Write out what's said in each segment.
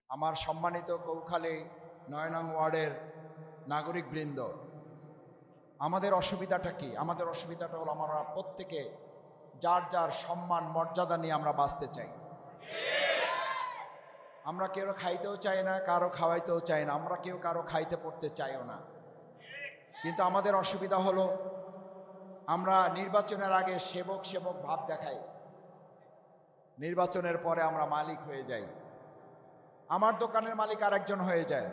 আমার সম্মানিত কৌখালী ৯ নং ওয়ার্ডের নাগরিকবৃন্দ, আমাদের অসুবিধাটা কি? আমাদের অসুবিধাটা হলো আমরা প্রত্যেকে যার যার সম্মান মর্যাদা নিয়ে আমরা বাঁচতে চাই। আমরা কেউ খাইতেও চাই না, কারো খাওয়াইতেও চাই না, আমরা কেউ কারো খাইতে পড়তে চাইও না। কিন্তু আমাদের অসুবিধা হলো আমরা নির্বাচনের আগে সেবক সেবক ভাব দেখাই, নির্বাচনের পরে আমরা মালিক হয়ে যাই। আমার দোকানের মালিক আরেকজন হয়ে যায়,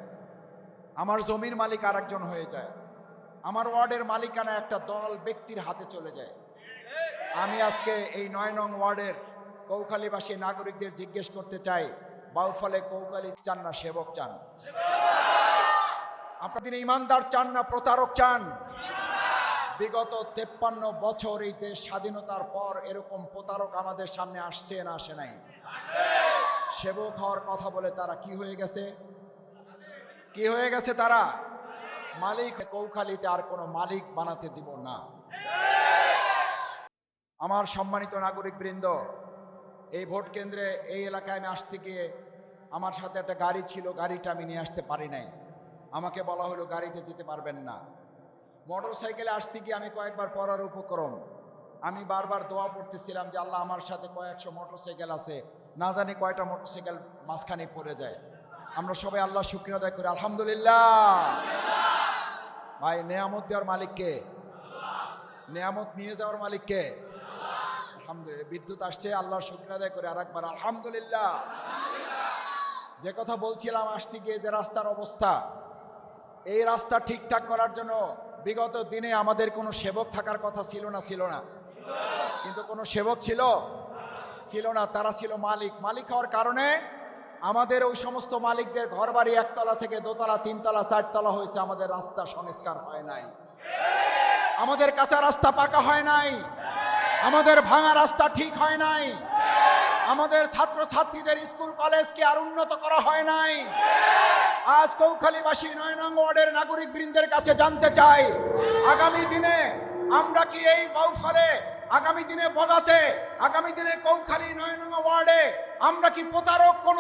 আমার জমির মালিক আরেকজন হয়ে যায়, আমার ওয়ার্ডের মালিকানা একটা দল ব্যক্তির হাতে চলে যায়। আমি আজকে এই ৯ নং ওয়ার্ডের কৌখালীবাসী নাগরিকদের জিজ্ঞেস করতে চাই, বাউফলে কৌখালী চান না সেবক চান? আপনাদের ইমানদার চান না প্রতারক চান? বিগত 53 বছর এই দেশ স্বাধীনতার পর এরকম প্রতারক আমাদের সামনে আসছে না আসে নাই? সেবক হওয়ার কথা বলে তারা কি হয়ে গেছে? কি হয়ে গেছে? তারা মালিক। কৌখালীতে আর কোনো মালিক বানাতে দিব না। আমার সম্মানিত নাগরিকবৃন্দ, এই ভোট কেন্দ্রে এই এলাকায় আমি আসতে গিয়ে আমার সাথে একটা গাড়ি ছিল, গাড়িটা আমি নিয়ে আসতে পারি নাই। আমাকে বলা হলো গাড়িতে যেতে পারবেন না। মোটর সাইকেলে আসতে গিয়ে আমি কয়েকবার পড়ার উপক্রম, আমি বারবার দোয়া পড়তেছিলাম যে আল্লাহ আমার সাথে কয়েকশো মোটর সাইকেল আছে, না জানি কয়টা মোটর সাইকেল মাঝখানে পড়ে যায়। আমরা সবাই আল্লাহ শুকরিয়া আদায় করি, আলহামদুলিল্লাহ। ভাই, নেয়ামত দেওয়ার মালিককে, নেয়ামত নিয়ে যাওয়ার মালিককে, আলহামদুলিল্লাহ। বিদ্যুৎ আসছে, আল্লাহর শুকরিয়া আদায় করে আরেকবার আলহামদুলিল্লাহ। যে কথা বলছিলাম আসতে গিয়ে, যে রাস্তার অবস্থা, এই রাস্তা ঠিকঠাক করার জন্য বিগত দিনে আমাদের কোনো সেবক থাকার কথা ছিল না? ছিল না? কিন্তু কোনো সেবক ছিল না, তারা ছিল মালিক। মালিক হওয়ার কারণে আমাদের ওই সমস্ত মালিকদের ঘর বাড়ি একতলা থেকে দোতলা, তিনতলা, চারতলা হয়েছে। আমাদের রাস্তা সংস্কার হয় নাই, আমাদের কাঁচা রাস্তা পাকা হয় নাই, আমাদের ভাঙা রাস্তা ঠিক হয় নাই, আমাদের ছাত্র ছাত্রীদের স্কুল কলেজকে আর উন্নত করা হয় নাই। আজ কৌখালীবাসী ৯ নং ওয়ার্ডের নাগরিক বৃন্দের কাছে জানতে চাই, আগামী দিনে আমরা কি এই বাউফলে, আগামী দিনে বগাতে, আগামী দিনে কৌখালী ৯ নং ওয়ার্ডে আমরা কি প্রতারক কোন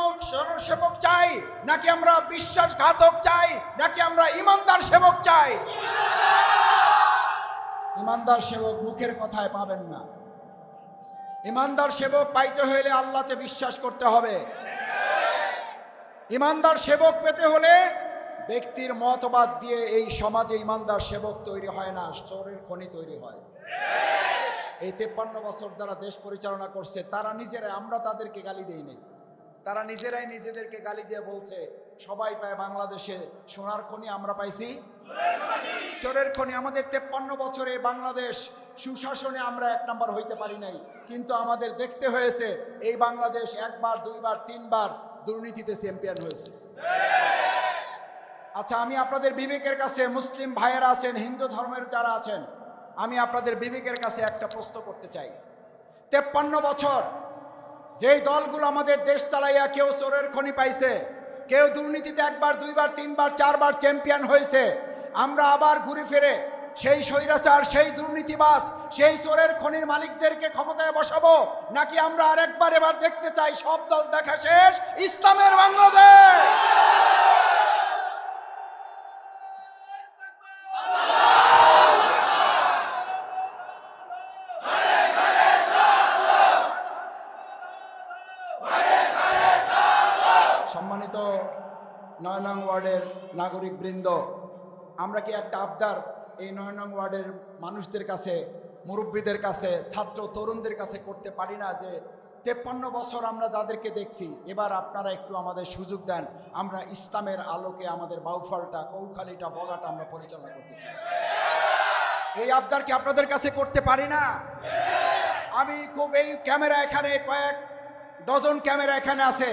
সেবক চাই, নাকি আমরা বিশ্বাসঘাতক চাই, নাকি আমরা ইমানদার সেবক চাই? ইমানদার সেবক মুখের কথায় পাবেন না। ইমানদার সেবক পাইতে হলে আল্লাহতে বিশ্বাস করতে হবে। ইমানদার সেবক পেতে হলে ব্যক্তির মতবাদ দিয়ে এই সমাজে ইমানদার সেবক তৈরি হয় না, চোরের খনি তৈরি হয়। এই 53 বছর যারা দেশ পরিচালনা করছে তারা নিজেরাই, আমরা তাদেরকে গালি দেই নাই, তারা নিজেরাই নিজেদেরকে গালি দিয়ে বলছে সবাই পায় বাংলাদেশে সোনার খনি, আমরা পাইছি চোরের খনি। আমাদের 53 বছরে বাংলাদেশ সুশাসনে আমরা 1 নম্বর হইতে পারি নাই, কিন্তু আমাদের দেখতে হয়েছে এই বাংলাদেশ 1 বার 2 বার 3 বার দুর্নীতিতে চ্যাম্পিয়ন হয়েছে। আচ্ছা, আমি আপনাদের বিবেকের কাছে, মুসলিম ভাইয়েরা আছেন, হিন্দু ধর্মের যারা আছেন, আমি আপনাদের বিবেকের কাছে একটা প্রশ্ন করতে চাই। 53 বছর যেই দলগুলো আমাদের দেশ চালাইয়া কেউ চোরের খনি পাইছে, কেউ দুর্নীতিতে 1 বার 2 বার 3 বার 4 বার চ্যাম্পিয়ন হয়েছে, আমরা আবার ঘুরে ফিরে সেই স্বৈরাচার, সেই দুর্নীতিবাজ, সেই চোরের খনির মালিকদেরকে ক্ষমতায় বসাবো, নাকি আমরা আরেকবার এবার দেখতে চাই সব দল দেখা শেষ, ইসলামের বাংলাদেশ? সম্মানিত ৯ নং ওয়ার্ডের নাগরিক বৃন্দ, আমরা কি একটা আবদার এই ৯ নং ওয়ার্ডের মানুষদের কাছে, মুরব্বীদের কাছে, ছাত্র তরুণদের কাছে করতে পারি না যে 53 বছর আমরা যাদেরকে দেখছি, এবার আপনারা একটু আমাদের সুযোগ দেন, আমরা ইসলামের আলোকে আমাদের বাউফলটা, কৌখালীটা, বগাটা আমরা পরিচালনা করতে চাই। এই আবদার কি আপনাদের কাছে করতে পারি না? আমি খুব, এই ক্যামেরা এখানে কয়েক ডজন ক্যামেরা এখানে আছে,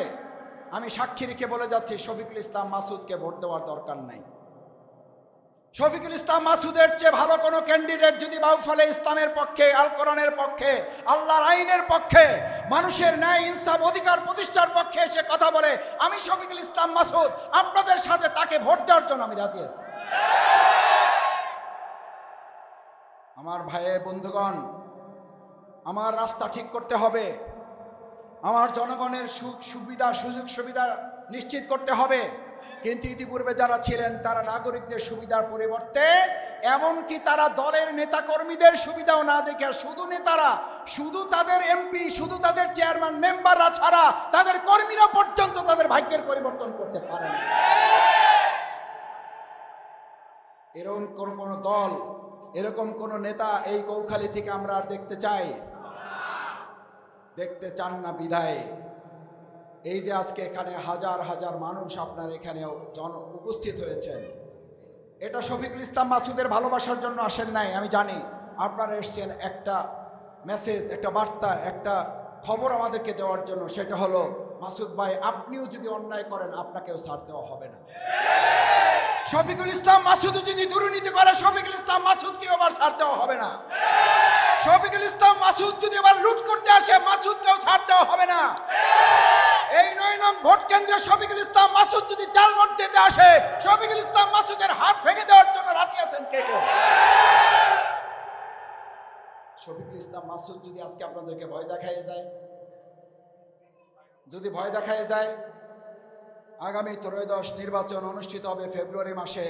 আমি সাক্ষী রেখে বলে যাচ্ছি শফিকুল ইসলাম মাসুদকে ভোট দেওয়ার দরকার নাই। শফিকুল ইসলাম মাসুদের চেয়ে ভালো কোনো ক্যান্ডিডেট যদি বাউফলে ইসলামের পক্ষে, আল কোরআনের পক্ষে, আল্লাহর আইনের পক্ষে, মানুষের ন্যায় ইনসাফ অধিকার প্রতিষ্ঠার পক্ষে এসে কথা বলে, আমি শফিকুল ইসলাম মাসুদ আপনাদের সাথে তাকে ভোট দেওয়ার জন্য আমি রাজি আছি। আমার ভাইয়ে বন্ধুগণ, আমার রাস্তা ঠিক করতে হবে, আমার জনগণের সুখ সুবিধা, সুযোগ সুবিধা নিশ্চিত করতে হবে। কিন্তু ইতিপূর্বে যারা ছিলেন তারা নাগরিকদের সুবিধার পরিবর্তে এমনকি তারা দলের নেতাকর্মীদের সুবিধাও না দেখে শুধু নেতারা, শুধু তাদের এমপি, শুধু তাদের চেয়ারম্যান মেম্বাররা ছাড়া তাদের কর্মীরা পর্যন্ত তাদের ভাগ্যের পরিবর্তন করতে পারে না। এরকম কোনো দল, এরকম কোনো নেতা এই কৌখালী থেকে আমরা আর দেখতে চাই? দেখতে চান না বিধায় এই যে আজকে এখানে হাজার হাজার মানুষ আপনার এখানে উপস্থিত হয়েছেন, এটা শফিকুল ইসলাম মাসুদের ভালোবাসার জন্য আসেন নাই। আমি জানি আপনারা এসছেন একটা মেসেজ, একটা বার্তা, একটা খবর আমাদেরকে দেওয়ার জন্য। সেটা হলো, মাসুদ ভাই আপনিও যদি অন্যায় করেন আপনাকেও ছাড় দেওয়া হবে না। শফিকুল ইসলাম মাসুদ যদি দুর্নীতি করে শফিকুল ইসলাম মাসুদকে আবার ছাড় দেওয়া হবে না। শফিকুল ইসলাম মাসুদ যদি আবার লুট করতে আসে মাসুদকেও ছাড় দেওয়া হবে না। এই 9 নং ভোট কেন্দ্রে শফিকুল ইসলাম মাসুদ যদি জাল ভোট দিতে আসে শফিকুল ইসলাম মাসুদের হাত ভেঙে দেওয়ার জন্য রাজি আছেন কে কে? শফিকুল ইসলাম মাসুদ যদি আজকে আপনাদেরকে ভয় দেখায় যায়, যদি ভয় দেখায় যায়, আগামী ত্রয়োদশ নির্বাচন অনুষ্ঠিত হবে ফেব্রুয়ারি মাসে,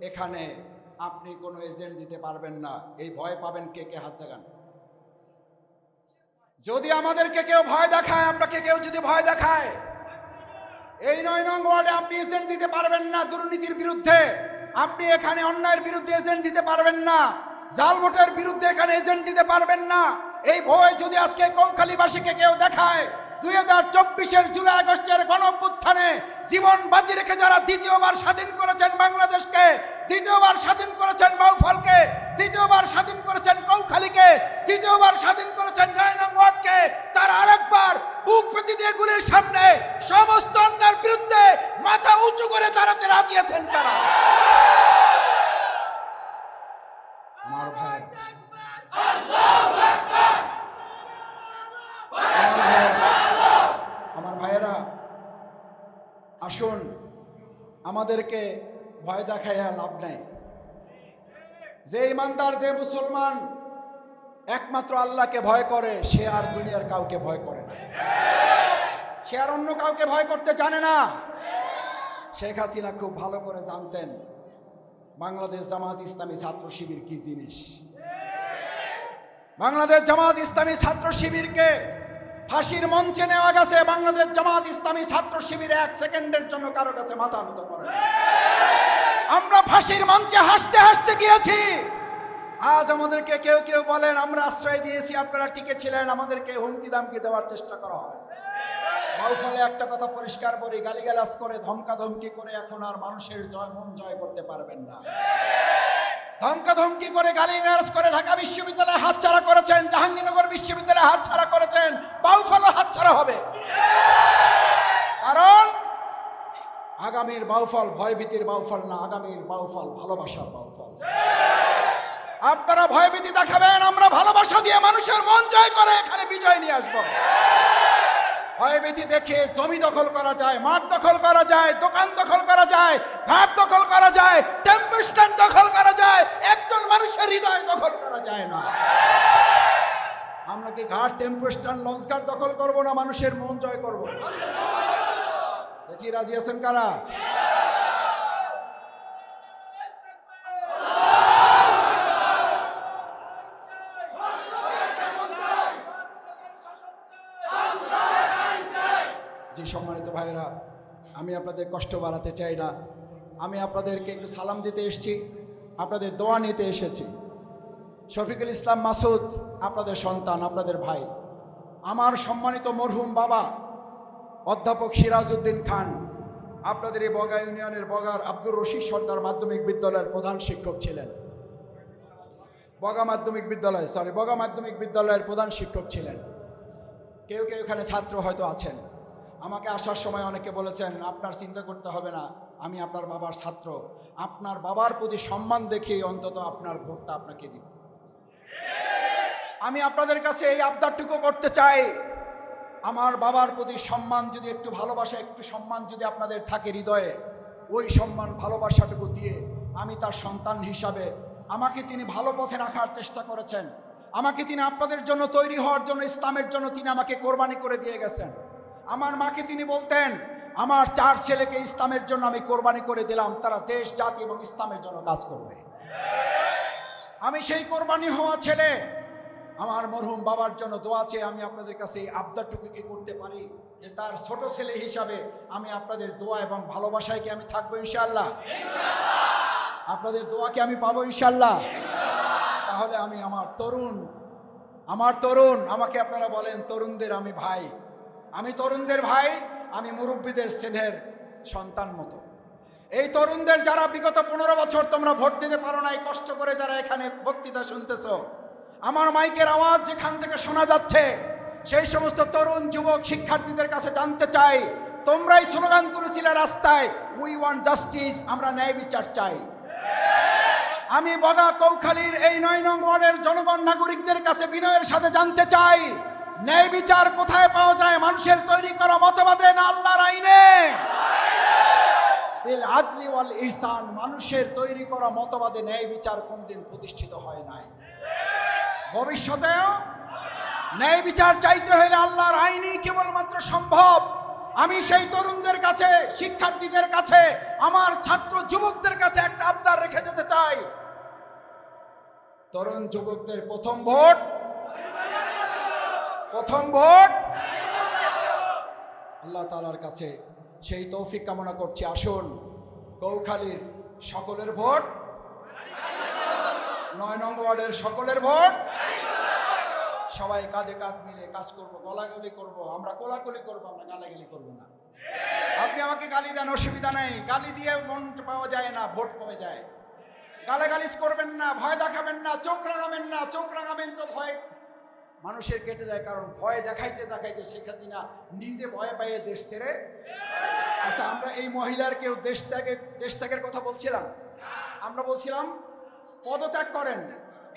এখানে আপনি কোনো এজেন্ট দিতে পারবেন না। এই ভয় পাবেন কে কে? হাত জাগান। যদি আমাদেরকে কেউ ভয় দেখায়, আপনাকে কেউ যদি ভয় দেখায়, এই 9 নং ওয়ার্ডে আপনি এজেন্ট দিতে পারবেন না। দুর্নীতির বিরুদ্ধে আপনি এখানে অন্যায়ের বিরুদ্ধে এজেন্ট দিতে পারবেন না। জাল ভোটের বিরুদ্ধে এখানে এজেন্ট দিতে পারবেন না। এই ভয় যদি আজকে কৌখালীবাসীকে কেউ দেখায়, 2024-এর জুলাই আগস্টের গণঅভ্যুত্থানে জীবন বাজি রেখে যারা দ্বিতীয়বার স্বাধীন করেছেন বাংলাদেশকে, দ্বিতীয়বার স্বাধীন করেছেন বাউফলকে, দ্বিতীয়বার স্বাধীন করেছেন কৌখালীকে, দ্বিতীয়বার স্বাধীন করেছেন 9 নং ওয়ার্ডকে, তারা আরেকবার বুক পেতে দিয়ে গুলির সামনে সমস্ত অন্যায়ের বিরুদ্ধে মাথা উঁচু করে দাঁড়াতে রাজি আছেন কারা? আমার ভাই, আমার ভাইয়েরা, আসুন আমাদেরকে ভয় দেখাইয়া লাভ নাই। যে ইমানদার, যে মুসলমান একমাত্র আল্লাহকে ভয় করে সে আর দুনিয়ার কাউকে ভয় করে না, সে আর অন্য কাউকে ভয় করতে জানে না। শেখ হাসিনা খুব ভালো করে জানতেন বাংলাদেশ জামাত ইসলামী ছাত্র শিবির কি জিনিস। বাংলাদেশ জামাত ইসলামী ছাত্র শিবিরকে ফাঁসির মঞ্চে নেওয়া গেছে। বাংলাদেশ জামাত ইসলামী ছাত্র শিবির 1 সেকেন্ডের জন্য কারো কাছে মাথা নত করে না। আমরা ফাঁসির মঞ্চে হাসতে হাসতে গিয়েছি। আজ আমাদেরকে কেউ কেউ বলেন আমরা আশ্রয় দিয়েছি, আপনারা টিকে ছিলেন, আমাদেরকে হুমকি দামকি দেওয়ার চেষ্টা করা হয়। বাউফলে একটা কথা পরিষ্কার বলি, গালিগালাজ করে ধমকাধমকি করে এখন আর মানুষের মন জয় করতে পারবেন না। ধমকাধমকি করে গালিগালাজ করে ঢাকা বিশ্ববিদ্যালয়ে হাতছাড়া করেছেন, জাহাঙ্গীরনগর বিশ্ববিদ্যালয়ে হাতছাড়া করেছেন, বাউফলও হাতছাড়া হবে। কারণ আগামীর বাউফল ভয়ভীতির বাউফল না, আগামীর বাউফল ভালোবাসার বাউফল। আপনারা ভয়ভীতি দেখাবেন, আমরা ভালোবাসা দিয়ে মানুষের মন জয় করে এখানে বিজয় নিয়ে আসবো। ভয়ভীতি দেখে জমি দখল করা যায়, মাঠ দখল করা যায়, দোকান দখল করা যায়, ঘাট দখল করা যায়, টেম্পো স্ট্যান্ড দখল করা যায়, একজন মানুষের হৃদয় দখল করা যায় না। আমরা কি ঘাট, টেম্পো স্ট্যান্ড, লঞ্চ ঘাট দখল করবো না মানুষের মন জয় করবো? দেখি রাজি আছেন কারা? জি সম্মানিত ভাইয়েরা, আমি আপনাদের কষ্ট বাড়াতে চাই না। আমি আপনাদেরকে একটু সালাম দিতে এসেছি, আপনাদের দোয়া নিতে এসেছি। শফিকুল ইসলাম মাসুদ আপনাদের সন্তান, আপনাদের ভাই। আমার সম্মানিত মরহুম বাবা অধ্যাপক সিরাজউদ্দিন খান আপনাদের এই বগা ইউনিয়নের বগার আব্দুর রশিদ সর্দার মাধ্যমিক বিদ্যালয়ের প্রধান শিক্ষক ছিলেন। বগা মাধ্যমিক বিদ্যালয়ের প্রধান শিক্ষক ছিলেন। কেউ কেউ এখানে ছাত্র হয়তো আছেন। আমাকে আসার সময় অনেকে বলেছেন আপনার চিন্তা করতে হবে না, আমি আপনার বাবার ছাত্র, আপনার বাবার প্রতি সম্মান দেখে অন্তত আপনার ভোটটা আপনাকে দিব। আমি আপনাদের কাছে এই আবদারটুকু করতে চাই, আমার বাবার প্রতি সম্মান যদি, একটু ভালোবাসা, একটু সম্মান যদি আপনাদের থাকে হৃদয়ে, ওই সম্মান ভালোবাসাটুকু দিয়ে আমি তার সন্তান হিসাবে, আমাকে তিনি ভালো পথে রাখার চেষ্টা করেছেন, আমাকে তিনি আপনাদের জন্য তৈরি হওয়ার জন্য, ইসলামের জন্য তিনি আমাকে কোরবানি করে দিয়ে গেছেন। আমার মাকে তিনি বলতেন আমার 4 ছেলেকে ইসলামের জন্য আমি কোরবানি করে দিলাম, তারা দেশ জাতি এবং ইসলামের জন্য কাজ করবে। আমি সেই কোরবানি হওয়া ছেলে, আমার মরহুম বাবার জন্য দোয়া চেয়ে আমি আপনাদের কাছে এই আবদারটুকু কি করতে পারি যে তার ছোট ছেলে হিসাবে আমি আপনাদের দোয়া এবং ভালোবাসায় কি আমি থাকবো ইনশাআল্লাহ? আপনাদের দোয়া কি আমি পাবো ইনশাআল্লাহ? তাহলে আমি আমার তরুণ, আমাকে আপনারা বলেন তরুণদের আমি ভাই, আমি তরুণদের ভাই, আমি মুরব্বীদের ছেলের সন্তান মতো। এই তরুণদের যারা বিগত 15 বছর তোমরা ভোট দিতে পারো নাই, কষ্ট করে যারা এখানে বক্তৃতা শুনতেছ, আমার মাইকের আওয়াজ যেখান থেকে শোনা যাচ্ছে, সেই সমস্ত তরুণ যুবক শিক্ষার্থীদের কাছে জানতে চাই, তোমরাই স্লোগান তুলেছিলে রাস্তায়, উই ওয়ান্ট জাস্টিস, আমরা ন্যায় বিচার চাই। আমি বগা কৌখালীর এই 9 নং ওয়ার্ডের জনগণ নাগরিকদের কাছে বিনয়ের সাথে জানতে চাই, ন্যায় বিচার কোথায় পাওয়া যায়? মানুষের তৈরি করা মতবাদে না আল্লাহর আইনে? বিল আদলি ওয়াল ইহসান, মানুষের তৈরি করা মতবাদে ন্যায় বিচার কোনদিন প্রতিষ্ঠিত হয় নাই, ভবিষ্যতেও ন্যায় বিচার চাইতে হলে আল্লাহর আইনই কেবলমাত্র সম্ভব। আমি সেই তরুণদের কাছে, শিক্ষার্থীদের কাছে, আমার ছাত্র যুবকদের কাছে একটা আবদার রেখে যেতে চাই, তরুণ যুবকদের প্রথম ভোট আল্লাহ তাআলার কাছে সেই তৌফিক কামনা করছি। আসুন কৌখালীর সকলের ভোট, 9 নং ওয়ার্ডের সকলের ভোট, সবাই কাঁধে কাঁধ মিলে কাজ করব, গলাগলি করব, আমরা কোলাকুলি করব, আমরা গালাগালি করব না। আপনি আমাকে গালি দেন, অসুবিধা নেই, গালি দিয়ে মন পাওয়া যায় না, ভোট কমে যায়। গালাগালিজ করবেন না, ভয় দেখাবেন না, চোখ রাঙাবেন না। চোখ রাঙাবেন তো ভয় মানুষের কেটে যায়, কারণ ভয় দেখাইতে দেখাইতে শেখ হাসিনা নিজে ভয় পাইয়ে দেশ ছেড়ে। আচ্ছা, আমরা এই মহিলার কেউ দেশ ত্যাগের কথা বলছিলাম, আমরা বলছিলাম পদত্যাগ করেন।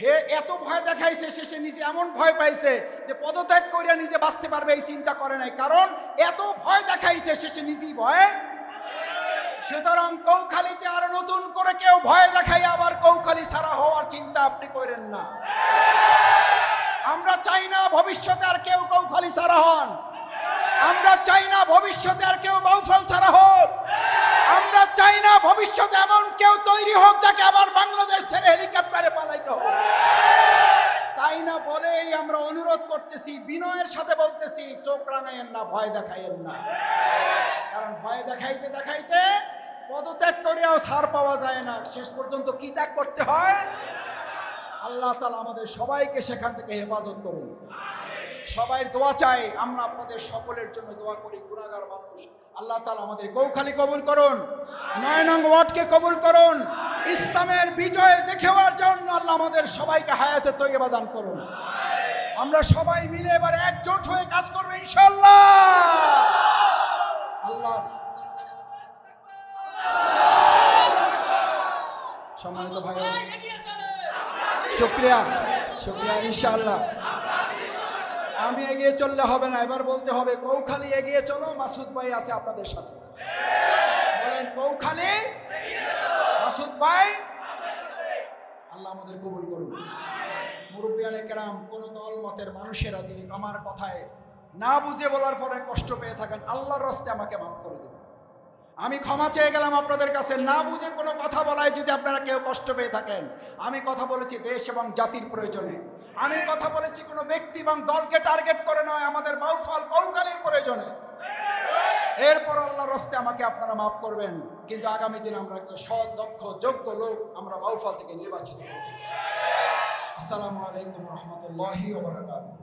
হে এত ভয় দেখাইছে, শেষে নিজে এমন ভয় পাইছে যে পদত্যাগ করিয়া নিজে বাঁচতে পারবে এই চিন্তা করে নাই, কারণ এত ভয় দেখাইছে শেষে নিজেই ভয়। সুতরাং কৌখালীতে আর নতুন করে কেউ ভয় দেখাই আবার কৌখালী ছাড়া হওয়ার চিন্তা আপনি করেন না। আমরা চাই না ভবিষ্যতে আর কেউ কৌখালী ছাড়া হন, আমরা চাই না ভবিষ্যতে আর কেউ বাউফল ছাড়া হোক, আমরা চাই না ভবিষ্যতে এমন কেউ তৈরি হোক যাকে আবার বাংলাদেশ ছেড়ে হেলিকপ্টারে পালাইতে হোক। চাই না বলেই আমরা অনুরোধ করতেছি, বিনয়ের সাথে বলতেছি, চোখ রাঙাইয়েন না, ভয় দেখাইয়েন না, কারণ ভয় দেখাইতে দেখাইতে পদত্যাগ করেও ছাড় পাওয়া যায় না, শেষ পর্যন্ত কি ত্যাগ করতে হয়? আল্লাহ তাআলা আমাদের সবাইকে সেখান থেকে হেফাজত করুন। সবাই দোয়া চাই, আমরা আপনাদের সকলের জন্য দোয়া করি, গুনাহগার মানুষ। আল্লাহ তাআলা আমাদের কৌখালী কবুল করুন, 9 নং ওয়ার্ডকে কবুল করুন, ইসলামের বিজয় দেখার জন্য আল্লাহ আমাদের সবাইকে হায়াতে তৈয়বা দান করুন। আমরা সবাই মিলে এবার একজোট হয়ে কাজ করব ইনশাআল্লাহ। আল্লাহ সম্মানিত ভাই, শুকরিয়া ইনশাআল্লাহ। আমি এগিয়ে চললে হবে না, এবার বলতে হবে কৌখালী এগিয়ে চলো, মাসুদ ভাই আছে আপনাদের সাথে। বলেন কৌখালী, মাসুদ ভাই। আল্লাহ আমাদের কবুল করুন। মুরব্বিয়ানে কেরাম, কোন দল মতের মানুষেরা যদি আমার কথায় না বুঝে বলার পরে কষ্ট পেয়ে থাকেন, আল্লাহর রাস্তে আমাকে মাফ করে দেবেন। আমি ক্ষমা চেয়ে গেলাম আপনাদের কাছে, না বুঝে কোনো কথা বলায় যদি আপনারা কেউ কষ্ট পেয়ে থাকেন। আমি কথা বলেছি দেশ এবং জাতির প্রয়োজনে, আমি কথা বলেছি কোনো ব্যক্তি এবং দলকে টার্গেট করে নয়, আমাদের বাউফল কৌখালীর প্রয়োজনে। এরপর আল্লাহর রাস্তে আমাকে আপনারা মাফ করবেন, কিন্তু আগামী দিন আমরা একটা সৎ, দক্ষ, যোগ্য লোক আমরা বাউফল থেকে নির্বাচিত করতে চাই। আসসালামু আলাইকুম ওয়া রাহমাতুল্লাহি ওয়া বারাকাতুহু।